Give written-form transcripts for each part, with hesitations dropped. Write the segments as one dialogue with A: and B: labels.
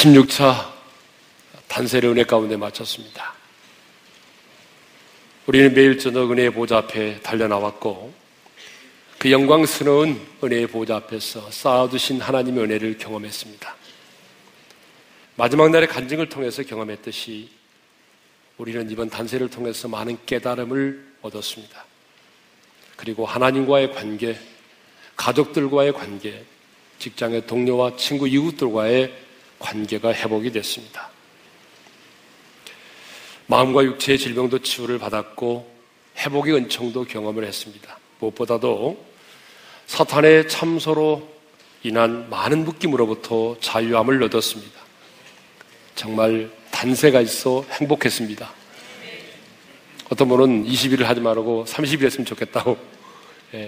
A: 16차 단세례 은혜 가운데 마쳤습니다. 우리는 매일 저녁 은혜의 보좌 앞에 달려나왔고 그 영광스러운 은혜의 보좌 앞에서 쌓아두신 하나님의 은혜를 경험했습니다. 마지막 날의 간증을 통해서 경험했듯이 우리는 이번 단세를 통해서 많은 깨달음을 얻었습니다. 그리고 하나님과의 관계, 가족들과의 관계, 직장의 동료와 친구, 이웃들과의 관계가 회복이 됐습니다. 마음과 육체의 질병도 치유를 받았고 회복의 은총도 경험을 했습니다. 무엇보다도 사탄의 참소로 인한 많은 묶임으로부터 자유함을 얻었습니다. 정말 단세가 있어 행복했습니다. 어떤 분은 20일을 하지 말고 30일 했으면 좋겠다고.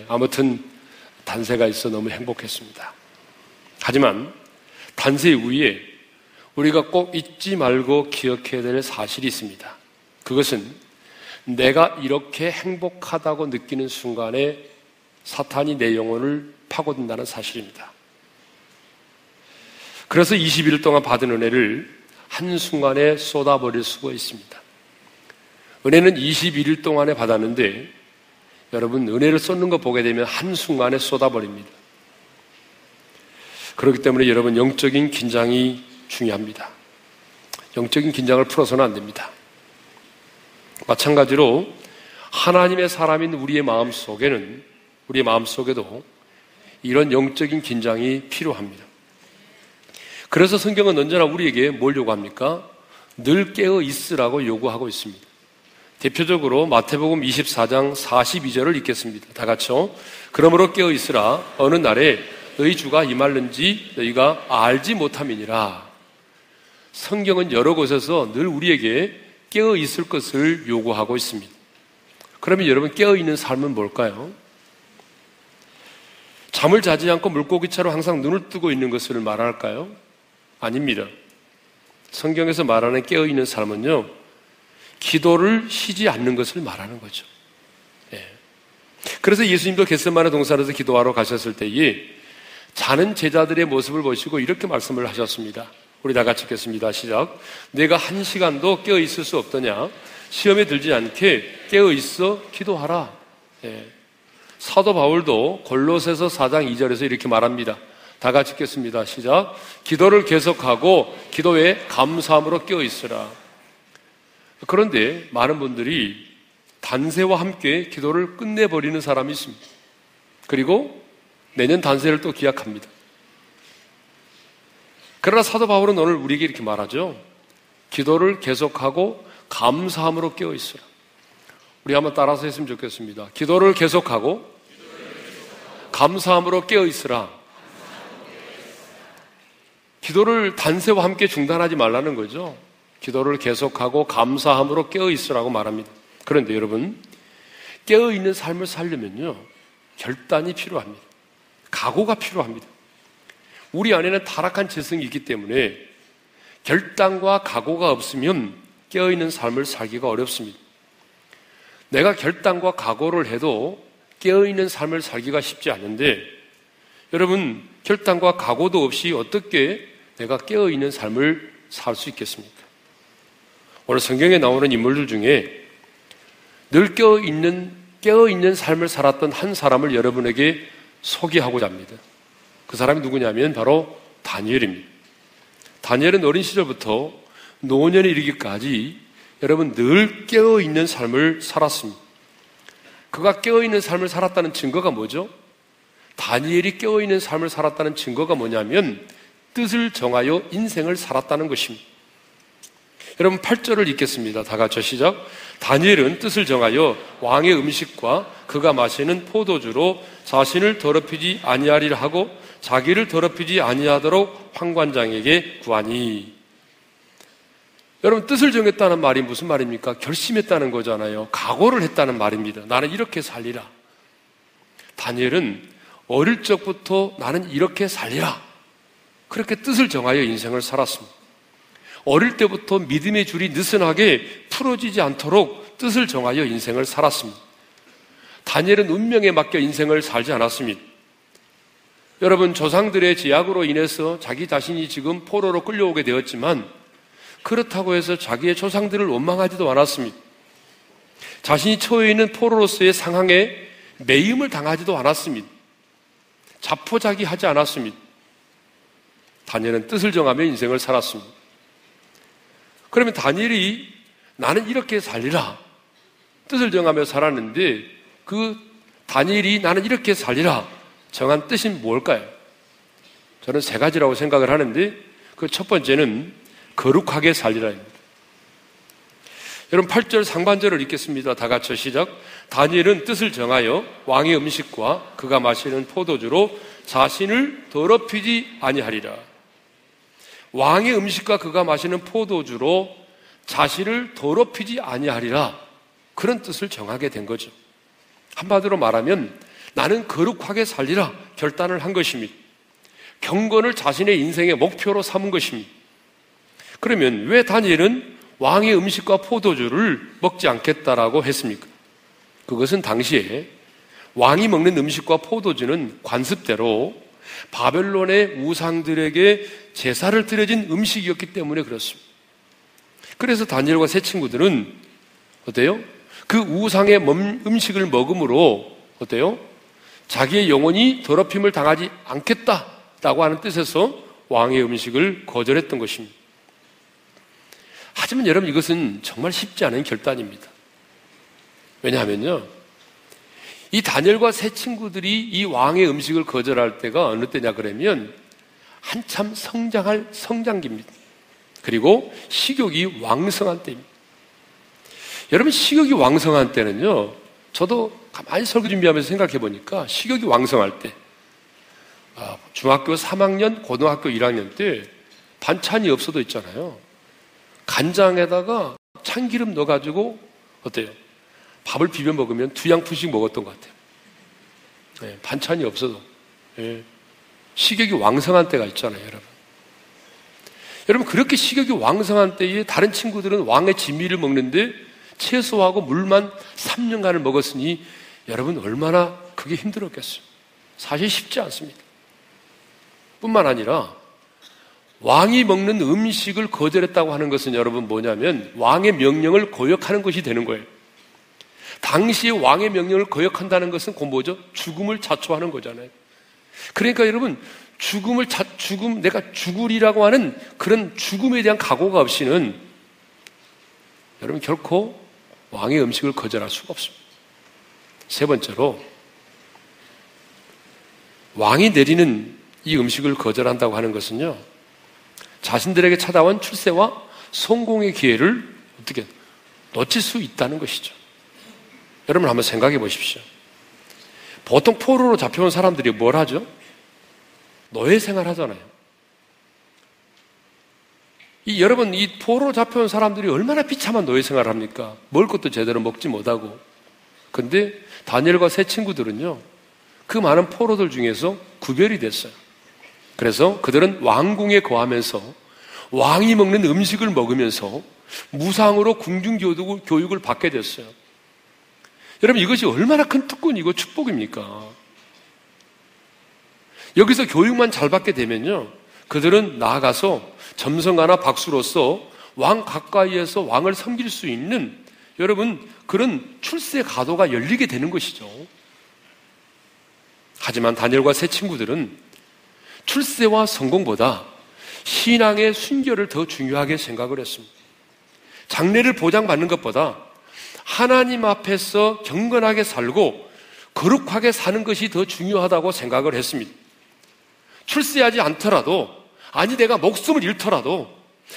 A: 아무튼 단세가 있어 너무 행복했습니다. 하지만 단세 이후에 우리가 꼭 잊지 말고 기억해야 될 사실이 있습니다. 그것은 내가 이렇게 행복하다고 느끼는 순간에 사탄이 내 영혼을 파고든다는 사실입니다. 그래서 21일 동안 받은 은혜를 한순간에 쏟아버릴 수가 있습니다. 은혜는 21일 동안에 받았는데 여러분 은혜를 쏟는 거 보게 되면 한순간에 쏟아버립니다. 그렇기 때문에 여러분 영적인 긴장이 중요합니다. 영적인 긴장을 풀어서는 안 됩니다. 마찬가지로 하나님의 사람인 우리의 마음속에도 이런 영적인 긴장이 필요합니다. 그래서 성경은 언제나 우리에게 뭘 요구합니까? 늘 깨어 있으라고 요구하고 있습니다. 대표적으로 마태복음 24장 42절을 읽겠습니다. 다 같이요. 그러므로 깨어 있으라. 어느 날에 너희 주가 임할는지 너희가 알지 못함이니라. 성경은 여러 곳에서 늘 우리에게 깨어 있을 것을 요구하고 있습니다. 그러면 여러분 깨어 있는 삶은 뭘까요? 잠을 자지 않고 물고기처럼 항상 눈을 뜨고 있는 것을 말할까요? 아닙니다. 성경에서 말하는 깨어 있는 삶은요, 기도를 쉬지 않는 것을 말하는 거죠. 그래서 예수님도 겟세마네 동산에서 기도하러 가셨을 때에 자는 제자들의 모습을 보시고 이렇게 말씀을 하셨습니다. 우리 다 같이 읽겠습니다. 시작. 내가 한 시간도 깨어 있을 수 없더냐? 시험에 들지 않게 깨어 있어 기도하라. 사도 바울도 골로새서 4장 2절에서 이렇게 말합니다. 다 같이 읽겠습니다. 시작. 기도를 계속하고 기도에 감사함으로 깨어 있으라. 그런데 많은 분들이 단세와 함께 기도를 끝내버리는 사람이 있습니다. 그리고 내년 단세를 또 기약합니다. 그러나 사도 바울은 오늘 우리에게 이렇게 말하죠. 기도를 계속하고 감사함으로 깨어 있으라. 우리 한번 따라서 했으면 좋겠습니다. 기도를 계속하고 감사함으로 깨어 있으라. 기도를 단세와 함께 중단하지 말라는 거죠. 기도를 계속하고 감사함으로 깨어 있으라고 말합니다. 그런데 여러분, 깨어 있는 삶을 살려면요, 결단이 필요합니다. 각오가 필요합니다. 우리 안에는 타락한 재성이 있기 때문에 결단과 각오가 없으면 깨어있는 삶을 살기가 어렵습니다. 내가 결단과 각오를 해도 깨어있는 삶을 살기가 쉽지 않은데 여러분, 결단과 각오도 없이 어떻게 내가 깨어있는 삶을 살 수 있겠습니까? 오늘 성경에 나오는 인물들 중에 늘 깨어있는 삶을 살았던 한 사람을 여러분에게 소개하고자 합니다. 그 사람이 누구냐면 바로 다니엘입니다. 다니엘은 어린 시절부터 노년에 이르기까지 여러분 늘 깨어있는 삶을 살았습니다. 그가 깨어있는 삶을 살았다는 증거가 뭐죠? 다니엘이 깨어있는 삶을 살았다는 증거가 뭐냐면 뜻을 정하여 인생을 살았다는 것입니다. 여러분 8절을 읽겠습니다. 다 같이 시작. 다니엘은 뜻을 정하여 왕의 음식과 그가 마시는 포도주로 자신을 더럽히지 아니하리라 하고 자기를 더럽히지 아니하도록 환관장에게 구하니. 여러분 뜻을 정했다는 말이 무슨 말입니까? 결심했다는 거잖아요. 각오를 했다는 말입니다. 나는 이렇게 살리라. 다니엘은 어릴 적부터 나는 이렇게 살리라. 그렇게 뜻을 정하여 인생을 살았습니다. 어릴 때부터 믿음의 줄이 느슨하게 풀어지지 않도록 뜻을 정하여 인생을 살았습니다. 다니엘은 운명에 맡겨 인생을 살지 않았습니다. 여러분, 조상들의 제약으로 인해서 자기 자신이 지금 포로로 끌려오게 되었지만 그렇다고 해서 자기의 조상들을 원망하지도 않았습니다. 자신이 처해 있는 포로로서의 상황에 매임을 당하지도 않았습니다. 자포자기하지 않았습니다. 다니엘은 뜻을 정하며 인생을 살았습니다. 그러면 다니엘이 나는 이렇게 살리라 뜻을 정하며 살았는데, 그 다니엘이 나는 이렇게 살리라 정한 뜻이 뭘까요? 저는 세 가지라고 생각을 하는데, 그 첫 번째는 거룩하게 살리라입니다. 여러분, 8절 상반절을 읽겠습니다. 다 같이 시작. 다니엘은 뜻을 정하여 왕의 음식과 그가 마시는 포도주로 자신을 더럽히지 아니하리라. 왕의 음식과 그가 마시는 포도주로 자신을 더럽히지 아니하리라. 그런 뜻을 정하게 된 거죠. 한마디로 말하면 나는 거룩하게 살리라 결단을 한 것입니다. 경건을 자신의 인생의 목표로 삼은 것입니다. 그러면 왜 다니엘은 왕의 음식과 포도주를 먹지 않겠다라고 했습니까? 그것은 당시에 왕이 먹는 음식과 포도주는 관습대로 바벨론의 우상들에게 제사를 드려진 음식이었기 때문에 그렇습니다. 그래서 다니엘과 세 친구들은 어때요? 그 우상의 음식을 먹음으로 어때요? 자기의 영혼이 더럽힘을 당하지 않겠다라고 하는 뜻에서 왕의 음식을 거절했던 것입니다. 하지만 여러분, 이것은 정말 쉽지 않은 결단입니다. 왜냐하면요, 이 다니엘과 세 친구들이 이 왕의 음식을 거절할 때가 어느 때냐 그러면 한참 성장할 성장기입니다. 그리고 식욕이 왕성한 때입니다. 여러분, 식욕이 왕성한 때는요, 저도 가만히 설교 준비하면서 생각해 보니까 식욕이 왕성할 때, 중학교 3학년, 고등학교 1학년 때 반찬이 없어도 있잖아요. 간장에다가 참기름 넣어가지고 어때요? 밥을 비벼 먹으면 2양푼씩 먹었던 것 같아요. 네, 반찬이 없어도. 네. 식욕이 왕성한 때가 있잖아요, 여러분. 여러분, 그렇게 식욕이 왕성한 때에 다른 친구들은 왕의 진미를 먹는데 채소하고 물만 3년간을 먹었으니 여러분, 얼마나 그게 힘들었겠어요. 사실 쉽지 않습니다. 뿐만 아니라 왕이 먹는 음식을 거절했다고 하는 것은 여러분 뭐냐면 왕의 명령을 거역하는 것이 되는 거예요. 당시에 왕의 명령을 거역한다는 것은 곧 뭐죠? 죽음을 자초하는 거잖아요. 그러니까 여러분, 내가 죽으리라고 하는 그런 죽음에 대한 각오가 없이는 여러분 결코 왕의 음식을 거절할 수가 없습니다. 세 번째로, 왕이 내리는 이 음식을 거절한다고 하는 것은요, 자신들에게 찾아온 출세와 성공의 기회를 어떻게 놓칠 수 있다는 것이죠. 여러분 한번 생각해 보십시오. 보통 포로로 잡혀온 사람들이 뭘 하죠? 노예 생활 하잖아요. 여러분, 이 포로로 잡혀온 사람들이 얼마나 비참한 노예 생활을 합니까? 먹을 것도 제대로 먹지 못하고. 근데 다니엘과 세 친구들은요, 그 많은 포로들 중에서 구별이 됐어요. 그래서 그들은 왕궁에 거하면서 왕이 먹는 음식을 먹으면서 무상으로 궁중교육을 받게 됐어요. 여러분, 이것이 얼마나 큰 특권이고 축복입니까? 여기서 교육만 잘 받게 되면요, 그들은 나아가서 점성가나 박수로서 왕 가까이에서 왕을 섬길 수 있는 여러분 그런 출세 가도가 열리게 되는 것이죠. 하지만 다니엘과 세 친구들은 출세와 성공보다 신앙의 순결을 더 중요하게 생각을 했습니다. 장래를 보장받는 것보다 하나님 앞에서 경건하게 살고 거룩하게 사는 것이 더 중요하다고 생각을 했습니다. 출세하지 않더라도, 아니 내가 목숨을 잃더라도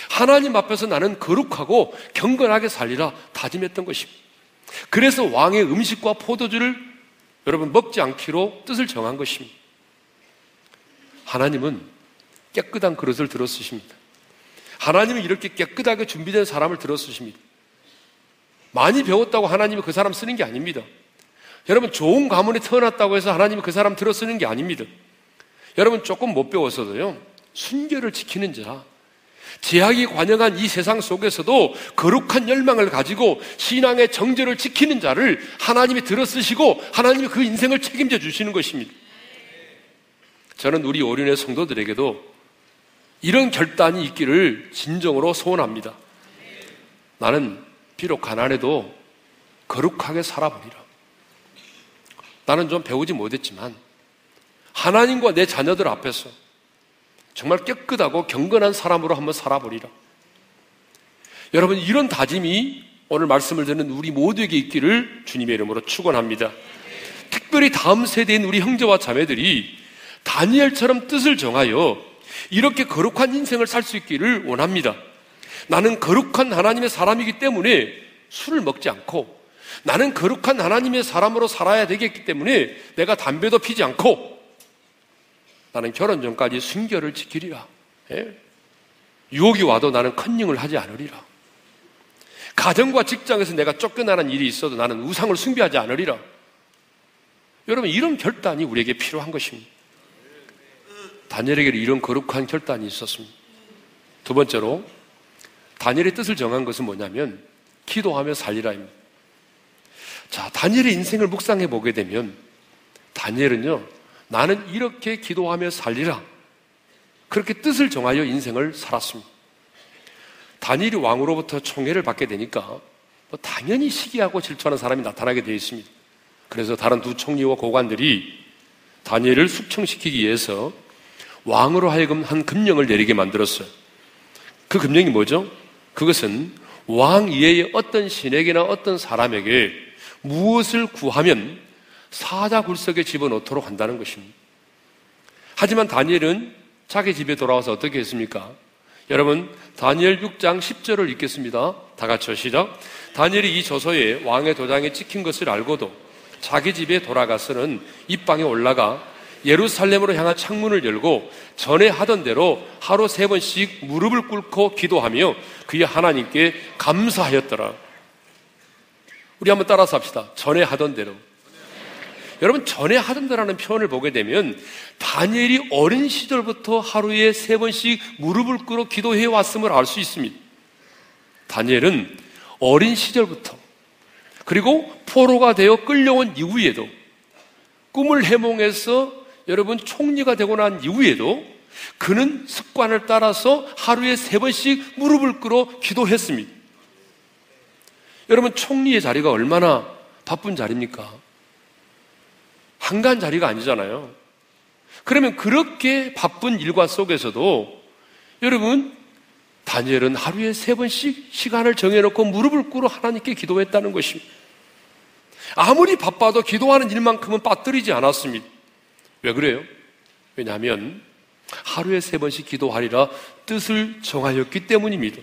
A: 하나님 앞에서 나는 거룩하고 경건하게 살리라 다짐했던 것입니다. 그래서 왕의 음식과 포도주를 여러분 먹지 않기로 뜻을 정한 것입니다. 하나님은 깨끗한 그릇을 들어 쓰십니다. 하나님은 이렇게 깨끗하게 준비된 사람을 들어 쓰십니다. 많이 배웠다고 하나님이 그 사람 쓰는 게 아닙니다. 여러분, 좋은 가문에 태어났다고 해서 하나님이 그 사람 들어 쓰는 게 아닙니다. 여러분, 조금 못 배웠어도요, 순결을 지키는 자, 제약이 관영한 이 세상 속에서도 거룩한 열망을 가지고 신앙의 정절을 지키는 자를 하나님이 들어 쓰시고 하나님이 그 인생을 책임져 주시는 것입니다. 저는 우리 오륜의 성도들에게도 이런 결단이 있기를 진정으로 소원합니다. 나는 비록 가난해도 거룩하게 살아보리라. 나는 좀 배우지 못했지만 하나님과 내 자녀들 앞에서 정말 깨끗하고 경건한 사람으로 한번 살아보리라. 여러분, 이런 다짐이 오늘 말씀을 듣는 우리 모두에게 있기를 주님의 이름으로 축원합니다. 특별히 다음 세대인 우리 형제와 자매들이 다니엘처럼 뜻을 정하여 이렇게 거룩한 인생을 살 수 있기를 원합니다. 나는 거룩한 하나님의 사람이기 때문에 술을 먹지 않고, 나는 거룩한 하나님의 사람으로 살아야 되겠기 때문에 내가 담배도 피지 않고, 나는 결혼 전까지 순결을 지키리라. 유혹이 와도 나는 컨닝을 하지 않으리라. 가정과 직장에서 내가 쫓겨나는 일이 있어도 나는 우상을 숭배하지 않으리라. 여러분, 이런 결단이 우리에게 필요한 것입니다. 다니엘에게 이런 거룩한 결단이 있었습니다. 두 번째로, 다니엘의 뜻을 정한 것은 뭐냐면 기도하며 살리라입니다. 자, 다니엘의 인생을 묵상해 보게 되면 다니엘은요, 나는 이렇게 기도하며 살리라, 그렇게 뜻을 정하여 인생을 살았습니다. 다니엘이 왕으로부터 총애를 받게 되니까 당연히 시기하고 질투하는 사람이 나타나게 되어 있습니다. 그래서 다른 두 총리와 고관들이 다니엘을 숙청시키기 위해서 왕으로 하여금 한 금령을 내리게 만들었어요. 그 금령이 뭐죠? 그것은 왕 이외의 어떤 신에게나 어떤 사람에게 무엇을 구하면 사자굴석에 집어넣도록 한다는 것입니다. 하지만 다니엘은 자기 집에 돌아와서 어떻게 했습니까? 여러분, 다니엘 6장 10절을 읽겠습니다. 다 같이요, 시작. 다니엘이 이 저서에 왕의 도장에 찍힌 것을 알고도 자기 집에 돌아가서는 입방에 올라가 예루살렘으로 향한 창문을 열고 전에 하던 대로 하루 3번씩 무릎을 꿇고 기도하며 그의 하나님께 감사하였더라. 우리 한번 따라서 합시다. 전에 하던 대로. 여러분, 전에 하던 대로라는 표현을 보게 되면 다니엘이 어린 시절부터 하루에 3번씩 무릎을 꿇어 기도해 왔음을 알 수 있습니다. 다니엘은 어린 시절부터, 그리고 포로가 되어 끌려온 이후에도, 꿈을 해몽해서 여러분 총리가 되고 난 이후에도 그는 습관을 따라서 하루에 3번씩 무릎을 꿇어 기도했습니다. 여러분, 총리의 자리가 얼마나 바쁜 자리입니까? 한가한 자리가 아니잖아요. 그러면 그렇게 바쁜 일과 속에서도 여러분, 다니엘은 하루에 3번씩 시간을 정해놓고 무릎을 꿇어 하나님께 기도했다는 것입니다. 아무리 바빠도 기도하는 일만큼은 빠뜨리지 않았습니다. 왜 그래요? 왜냐하면 하루에 3번씩 기도하리라 뜻을 정하였기 때문입니다.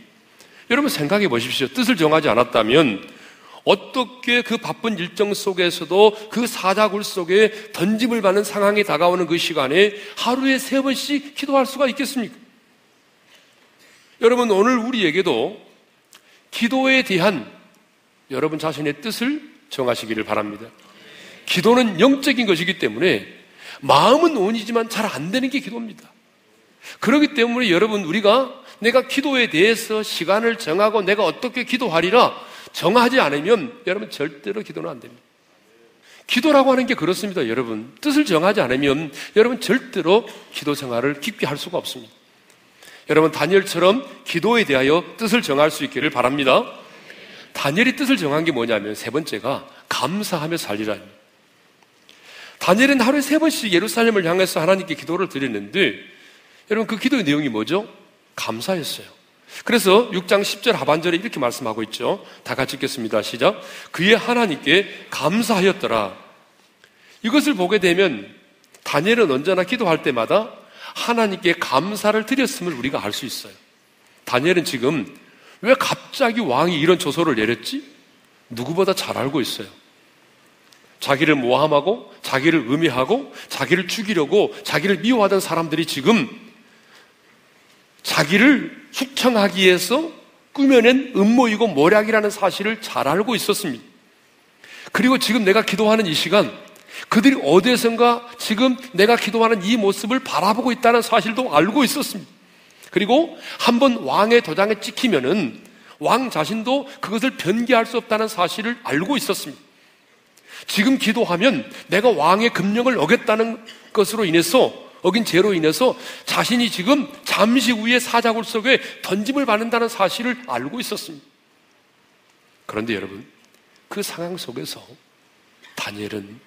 A: 여러분, 생각해 보십시오. 뜻을 정하지 않았다면 어떻게 그 바쁜 일정 속에서도 그 사자굴 속에 던짐을 받는 상황이 다가오는 그 시간에 하루에 3번씩 기도할 수가 있겠습니까? 여러분, 오늘 우리에게도 기도에 대한 여러분 자신의 뜻을 정하시기를 바랍니다. 기도는 영적인 것이기 때문에 마음은 온이지만 잘 안 되는 게 기도입니다. 그렇기 때문에 여러분, 우리가 내가 기도에 대해서 시간을 정하고 내가 어떻게 기도하리라 정하지 않으면 여러분 절대로 기도는 안 됩니다. 기도라고 하는 게 그렇습니다. 여러분, 뜻을 정하지 않으면 여러분 절대로 기도 생활을 깊게 할 수가 없습니다. 여러분, 다니엘처럼 기도에 대하여 뜻을 정할 수 있기를 바랍니다. 다니엘이 뜻을 정한 게 뭐냐면 세 번째가 감사하며 살리라입니다. 다니엘은 하루에 3번씩 예루살렘을 향해서 하나님께 기도를 드렸는데 여러분, 그 기도의 내용이 뭐죠? 감사였어요. 그래서 6장 10절 하반절에 이렇게 말씀하고 있죠. 다 같이 읽겠습니다. 시작. 그의 하나님께 감사하였더라. 이것을 보게 되면 다니엘은 언제나 기도할 때마다 하나님께 감사를 드렸음을 우리가 알 수 있어요. 다니엘은 지금 왜 갑자기 왕이 이런 조서를 내렸지? 누구보다 잘 알고 있어요. 자기를 모함하고 자기를 음해하고 자기를 죽이려고 자기를 미워하던 사람들이 지금 자기를 숙청하기 위해서 꾸며낸 음모이고 모략이라는 사실을 잘 알고 있었습니다. 그리고 지금 내가 기도하는 이 시간, 그들이 어디에선가 지금 내가 기도하는 이 모습을 바라보고 있다는 사실도 알고 있었습니다. 그리고 한번 왕의 도장에 찍히면은 왕 자신도 그것을 변개할 수 없다는 사실을 알고 있었습니다. 지금 기도하면 내가 왕의 금령을 어겼다는 것으로 인해서 어긴 죄로 인해서 자신이 지금 잠시 후에 사자굴 속에 던짐을 받는다는 사실을 알고 있었습니다. 그런데 여러분, 그 상황 속에서 다니엘은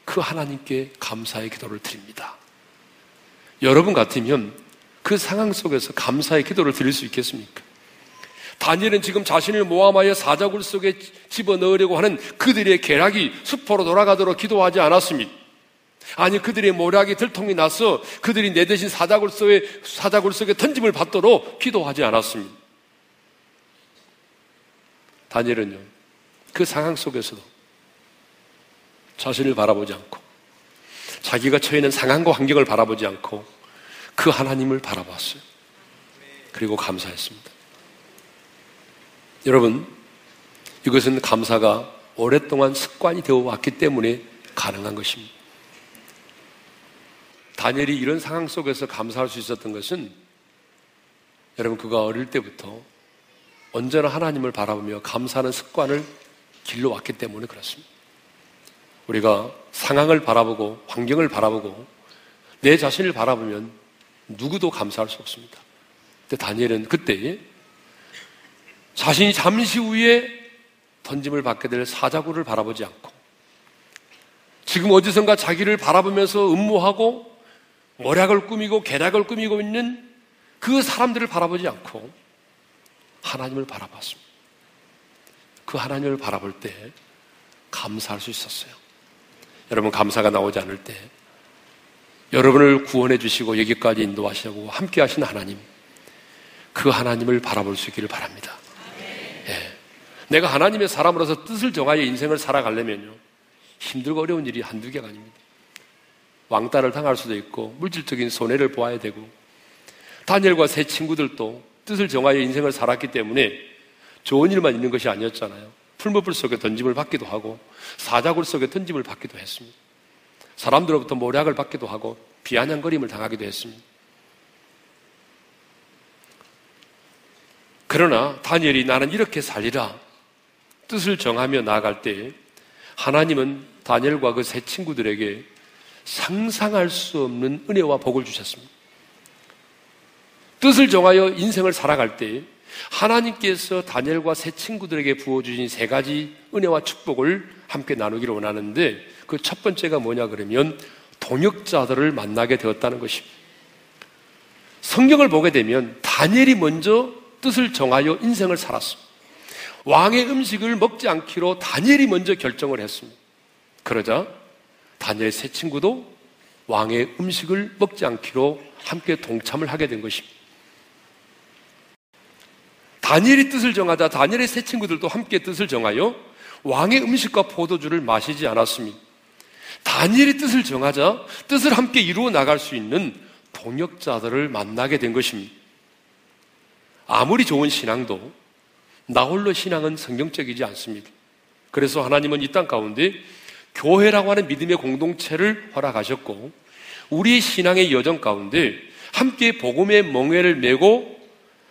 A: 그 하나님께 감사의 기도를 드립니다. 여러분 같으면 그 상황 속에서 감사의 기도를 드릴 수 있겠습니까? 다니엘은 지금 자신을 모함하여 사자굴 속에 집어넣으려고 하는 그들의 계략이 수포로 돌아가도록 기도하지 않았습니다. 아니, 그들의 모략이 들통이 나서 그들이 내 대신 사자굴 속에 던짐을 받도록 기도하지 않았습니다. 다니엘은요, 그 상황 속에서도 자신을 바라보지 않고 자기가 처해 있는 상황과 환경을 바라보지 않고 그 하나님을 바라봤어요. 그리고 감사했습니다. 여러분, 이것은 감사가 오랫동안 습관이 되어 왔기 때문에 가능한 것입니다. 다니엘이 이런 상황 속에서 감사할 수 있었던 것은 여러분, 그가 어릴 때부터 언제나 하나님을 바라보며 감사하는 습관을 길러왔기 때문에 그렇습니다. 우리가 상황을 바라보고 환경을 바라보고 내 자신을 바라보면 누구도 감사할 수 없습니다. 근데 다니엘은 그때 자신이 잠시 후에 던짐을 받게 될 사자굴을 바라보지 않고 지금 어디선가 자기를 바라보면서 음모하고 모략을 꾸미고 계략을 꾸미고 있는 그 사람들을 바라보지 않고 하나님을 바라봤습니다. 그 하나님을 바라볼 때 감사할 수 있었어요. 여러분, 감사가 나오지 않을 때 여러분을 구원해 주시고 여기까지 인도하시고 함께 하신 하나님, 그 하나님을 바라볼 수 있기를 바랍니다. 예. 내가 하나님의 사람으로서 뜻을 정하여 인생을 살아가려면요, 힘들고 어려운 일이 한두 개가 아닙니다. 왕따를 당할 수도 있고 물질적인 손해를 보아야 되고, 다니엘과 세 친구들도 뜻을 정하여 인생을 살았기 때문에 좋은 일만 있는 것이 아니었잖아요. 풀무불 속에 던짐을 받기도 하고 사자굴 속에 던짐을 받기도 했습니다. 사람들로부터 모략을 받기도 하고 비아냥거림을 당하기도 했습니다. 그러나 다니엘이 나는 이렇게 살리라 뜻을 정하며 나아갈 때 하나님은 다니엘과 그 세 친구들에게 상상할 수 없는 은혜와 복을 주셨습니다. 뜻을 정하여 인생을 살아갈 때 하나님께서 다니엘과 세 친구들에게 부어주신 세 가지 은혜와 축복을 함께 나누기를 원하는데, 그 첫 번째가 뭐냐 그러면 동역자들을 만나게 되었다는 것입니다. 성경을 보게 되면 다니엘이 먼저 뜻을 정하여 인생을 살았습니다. 왕의 음식을 먹지 않기로 다니엘이 먼저 결정을 했습니다. 그러자 다니엘의 세 친구도 왕의 음식을 먹지 않기로 함께 동참을 하게 된 것입니다. 다니엘이 뜻을 정하자 다니엘의 세 친구들도 함께 뜻을 정하여 왕의 음식과 포도주를 마시지 않았습니다. 다니엘이 뜻을 정하자 뜻을 함께 이루어 나갈 수 있는 동역자들을 만나게 된 것입니다. 아무리 좋은 신앙도 나 홀로 신앙은 성경적이지 않습니다. 그래서 하나님은 이 땅 가운데 교회라고 하는 믿음의 공동체를 허락하셨고, 우리의 신앙의 여정 가운데 함께 복음의 멍에를 메고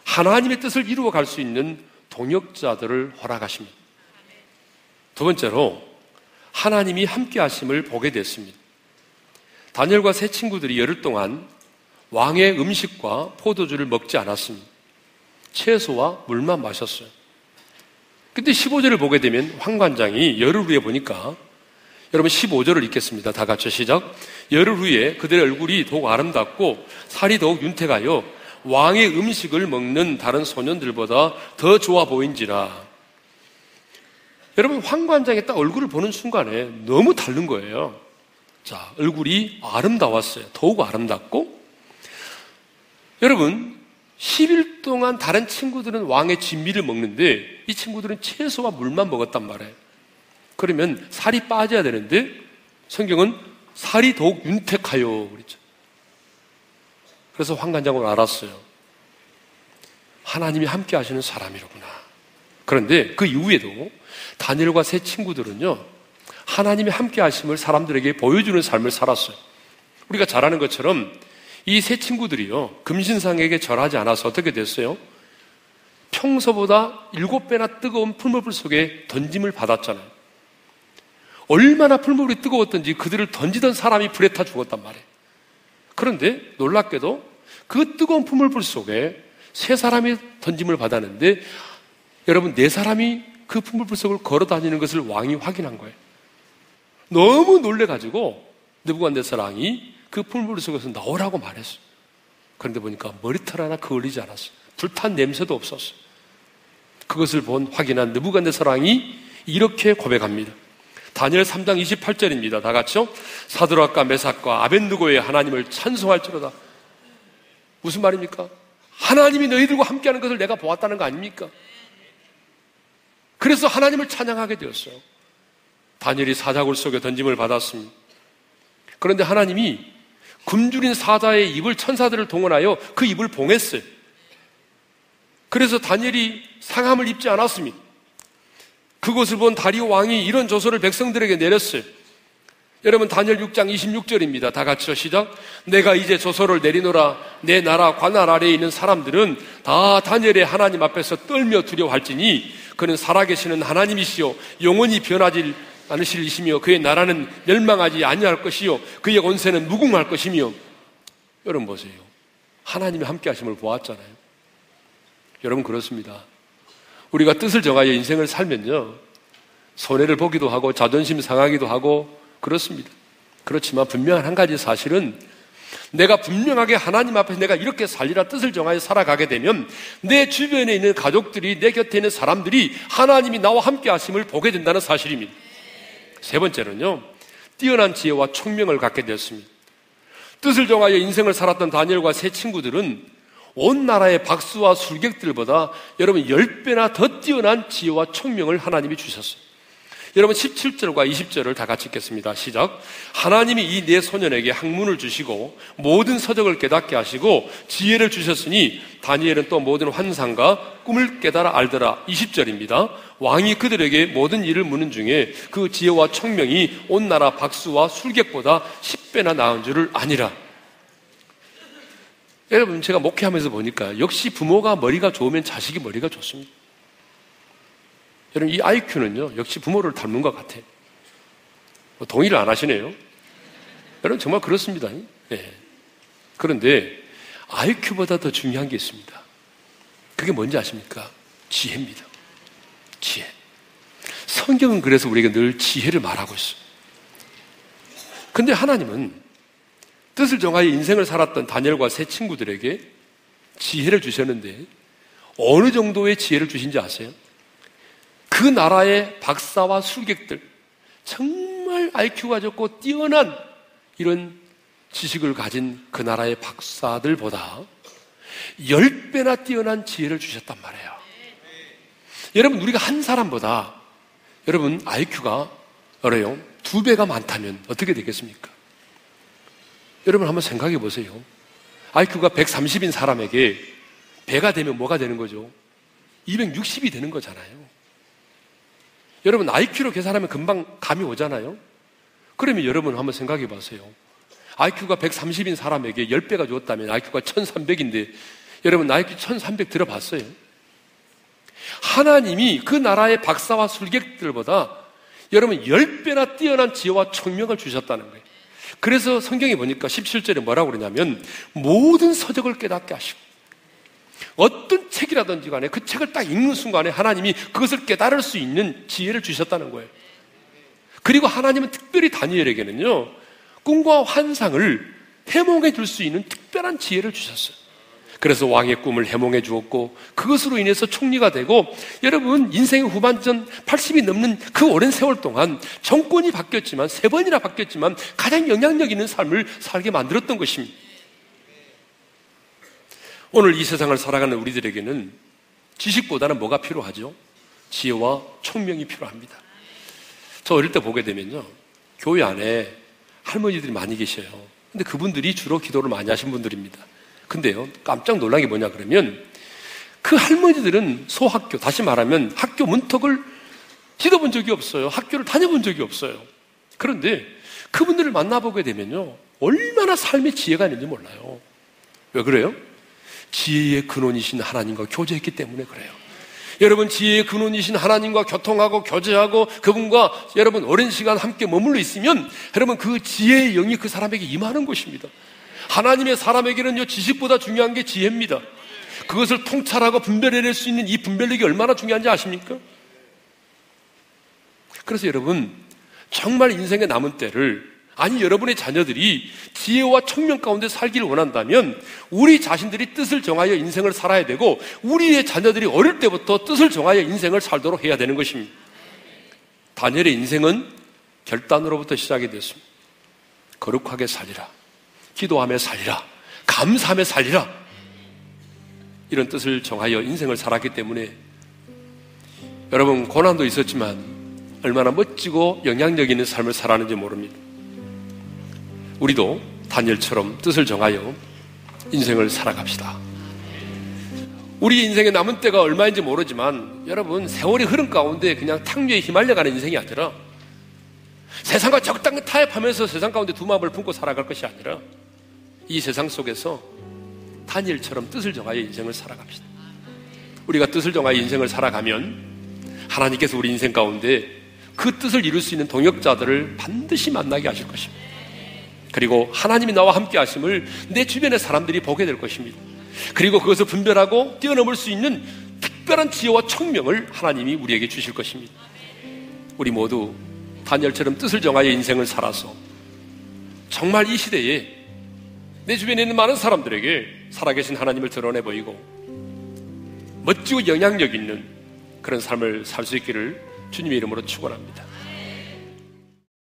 A: 하나님의 뜻을 이루어갈 수 있는 동역자들을 허락하십니다. 두 번째로 하나님이 함께 하심을 보게 됐습니다. 다니엘과 세 친구들이 열흘 동안 왕의 음식과 포도주를 먹지 않았습니다. 채소와 물만 마셨어요. 근데 15절을 보게 되면 황관장이 열흘 후에 보니까, 여러분 15절을 읽겠습니다. 다 같이 시작. 열흘 후에 그들의 얼굴이 더욱 아름답고 살이 더욱 윤택하여 왕의 음식을 먹는 다른 소년들보다 더 좋아 보인지라. 여러분, 황관장이 딱 얼굴을 보는 순간에 너무 다른 거예요. 자, 얼굴이 아름다웠어요. 더욱 아름답고. 여러분, 10일 동안 다른 친구들은 왕의 진미를 먹는데 이 친구들은 채소와 물만 먹었단 말이에요. 그러면 살이 빠져야 되는데 성경은 살이 더욱 윤택하여 그랬죠. 그래서 황관장은 알았어요. 하나님이 함께 하시는 사람이로구나. 그런데 그 이후에도 다니엘과 세 친구들은요, 하나님이 함께 하심을 사람들에게 보여주는 삶을 살았어요. 우리가 잘 아는 것처럼 이 세 친구들이요, 금신상에게 절하지 않아서 어떻게 됐어요? 평소보다 7배나 뜨거운 풀무불 속에 던짐을 받았잖아요. 얼마나 풀무불이 뜨거웠던지 그들을 던지던 사람이 불에 타 죽었단 말이에요. 그런데 놀랍게도 그 뜨거운 풀물불 속에 세 사람이 던짐을 받았는데 여러분, 네 사람이 그 풀물불 속을 걸어 다니는 것을 왕이 확인한 거예요. 너무 놀래가지고 느부갓네살 왕이 그 풀물불 속에서 나오라고 말했어요. 그런데 보니까 머리털 하나 그을리지 않았어요. 불탄 냄새도 없었어요. 그것을 확인한 느부갓네살 왕이 이렇게 고백합니다. 다니엘 3장 28절입니다. 다 같이요. 사드락과 메삭과 아벳느고의 하나님을 찬송할지로다. 무슨 말입니까? 하나님이 너희들과 함께하는 것을 내가 보았다는 거 아닙니까? 그래서 하나님을 찬양하게 되었어요. 다니엘이 사자굴 속에 던짐을 받았습니다. 그런데 하나님이 굶주린 사자의 입을, 천사들을 동원하여 그 입을 봉했어요. 그래서 다니엘이 상함을 입지 않았습니다. 그것을 본 다리오 왕이 이런 조서를 백성들에게 내렸어요. 여러분, 다니엘 6장 26절입니다. 다 같이요. 시작. 내가 이제 조서를 내리노라. 내 나라 관할 아래에 있는 사람들은 다 다니엘의 하나님 앞에서 떨며 두려워할지니 그는 살아계시는 하나님이시요 영원히 변하지 않으실 이시며 그의 나라는 멸망하지 아니할 것이요 그의 권세는 무궁할 것이며. 여러분 보세요. 하나님이 함께 하심을 보았잖아요. 여러분, 그렇습니다. 우리가 뜻을 정하여 인생을 살면요, 손해를 보기도 하고 자존심 상하기도 하고 그렇습니다. 그렇지만 분명한 한 가지 사실은 내가 분명하게 하나님 앞에서 내가 이렇게 살리라 뜻을 정하여 살아가게 되면 내 주변에 있는 가족들이, 내 곁에 있는 사람들이 하나님이 나와 함께 하심을 보게 된다는 사실입니다. 세 번째는요, 뛰어난 지혜와 총명을 갖게 되었습니다. 뜻을 정하여 인생을 살았던 다니엘과 세 친구들은 온 나라의 박수와 술객들보다 여러분 10배나 더 뛰어난 지혜와 총명을 하나님이 주셨어요. 여러분 17절과 20절을 다 같이 읽겠습니다. 시작. 하나님이 이 네 소년에게 학문을 주시고 모든 서적을 깨닫게 하시고 지혜를 주셨으니 다니엘은 또 모든 환상과 꿈을 깨달아 알더라. 20절입니다. 왕이 그들에게 모든 일을 묻는 중에 그 지혜와 총명이 온 나라 박수와 술객보다 10배나 나은 줄을 아니라. 여러분, 제가 목회하면서 보니까 역시 부모가 머리가 좋으면 자식이 머리가 좋습니다. 여러분, 이 IQ는요, 역시 부모를 닮은 것 같아요. 동의를 안 하시네요. 여러분, 정말 그렇습니다. 네. 그런데 IQ보다 더 중요한 게 있습니다. 그게 뭔지 아십니까? 지혜입니다. 지혜. 성경은 그래서 우리에게 늘 지혜를 말하고 있어요. 근데 하나님은 뜻을 정하여 인생을 살았던 다니엘과 세 친구들에게 지혜를 주셨는데 어느 정도의 지혜를 주신지 아세요? 그 나라의 박사와 술객들, 정말 IQ가 좋고 뛰어난 이런 지식을 가진 그 나라의 박사들보다 10배나 뛰어난 지혜를 주셨단 말이에요. 여러분, 우리가 한 사람보다 여러분 IQ가 2배가 많다면 어떻게 되겠습니까? 여러분 한번 생각해 보세요. IQ가 130인 사람에게 배가 되면 뭐가 되는 거죠? 260이 되는 거잖아요. 여러분, IQ로 계산하면 금방 감이 오잖아요. 그러면 여러분 한번 생각해 보세요. IQ가 130인 사람에게 10배가 주었다면 IQ가 1300인데 여러분 IQ 1300 들어봤어요? 하나님이 그 나라의 박사와 술객들보다 여러분 10배나 뛰어난 지혜와 총명을 주셨다는 거예요. 그래서 성경에 보니까 17절에 뭐라고 그러냐면 모든 서적을 깨닫게 하시고 어떤 책이라든지 간에 그 책을 딱 읽는 순간에 하나님이 그것을 깨달을 수 있는 지혜를 주셨다는 거예요. 그리고 하나님은 특별히 다니엘에게는요, 꿈과 환상을 해몽해 줄 수 있는 특별한 지혜를 주셨어요. 그래서 왕의 꿈을 해몽해 주었고 그것으로 인해서 총리가 되고 여러분 인생의 후반전 80이 넘는 그 오랜 세월 동안 정권이 바뀌었지만 3번이나 바뀌었지만 가장 영향력 있는 삶을 살게 만들었던 것입니다. 오늘 이 세상을 살아가는 우리들에게는 지식보다는 뭐가 필요하죠? 지혜와 총명이 필요합니다. 저 어릴 때 보게 되면요, 교회 안에 할머니들이 많이 계셔요. 근데 그분들이 주로 기도를 많이 하신 분들입니다. 근데요, 깜짝 놀란 게 뭐냐 그러면 그 할머니들은 소학교, 다시 말하면 학교 문턱을 지도본 적이 없어요. 학교를 다녀본 적이 없어요. 그런데 그분들을 만나보게 되면요, 얼마나 삶의 지혜가 있는지 몰라요. 왜 그래요? 지혜의 근원이신 하나님과 교제했기 때문에 그래요. 여러분, 지혜의 근원이신 하나님과 교통하고 교제하고 그분과 여러분 오랜 시간 함께 머물러 있으면 여러분 그 지혜의 영이 그 사람에게 임하는 것입니다. 하나님의 사람에게는요, 지식보다 중요한 게 지혜입니다. 그것을 통찰하고 분별해낼 수 있는 이 분별력이 얼마나 중요한지 아십니까? 그래서 여러분, 정말 인생의 남은 때를, 아니 여러분의 자녀들이 지혜와 청명 가운데 살기를 원한다면 우리 자신들이 뜻을 정하여 인생을 살아야 되고, 우리의 자녀들이 어릴 때부터 뜻을 정하여 인생을 살도록 해야 되는 것입니다. 다니엘의 인생은 결단으로부터 시작이 됐습니다. 거룩하게 살리라, 기도하며 살리라, 감사하며 살리라, 이런 뜻을 정하여 인생을 살았기 때문에 여러분, 고난도 있었지만 얼마나 멋지고 영향력 있는 삶을 살았는지 모릅니다. 우리도 다니엘처럼 뜻을 정하여 인생을 살아갑시다. 우리 인생의 남은 때가 얼마인지 모르지만 여러분, 세월이 흐른 가운데 그냥 탕류에 휘말려가는 인생이 아니라 세상과 적당히 타협하면서 세상 가운데 두 마음을 품고 살아갈 것이 아니라 이 세상 속에서 다니엘처럼 뜻을 정하여 인생을 살아갑시다. 우리가 뜻을 정하여 인생을 살아가면 하나님께서 우리 인생 가운데 그 뜻을 이룰 수 있는 동역자들을 반드시 만나게 하실 것입니다. 그리고 하나님이 나와 함께 하심을 내 주변의 사람들이 보게 될 것입니다. 그리고 그것을 분별하고 뛰어넘을 수 있는 특별한 지혜와 청명을 하나님이 우리에게 주실 것입니다. 우리 모두 다니엘처럼 뜻을 정하여 인생을 살아서 정말 이 시대에 내 주변에 있는 많은 사람들에게 살아계신 하나님을 드러내 보이고 멋지고 영향력 있는 그런 삶을 살 수 있기를 주님의 이름으로 축원합니다.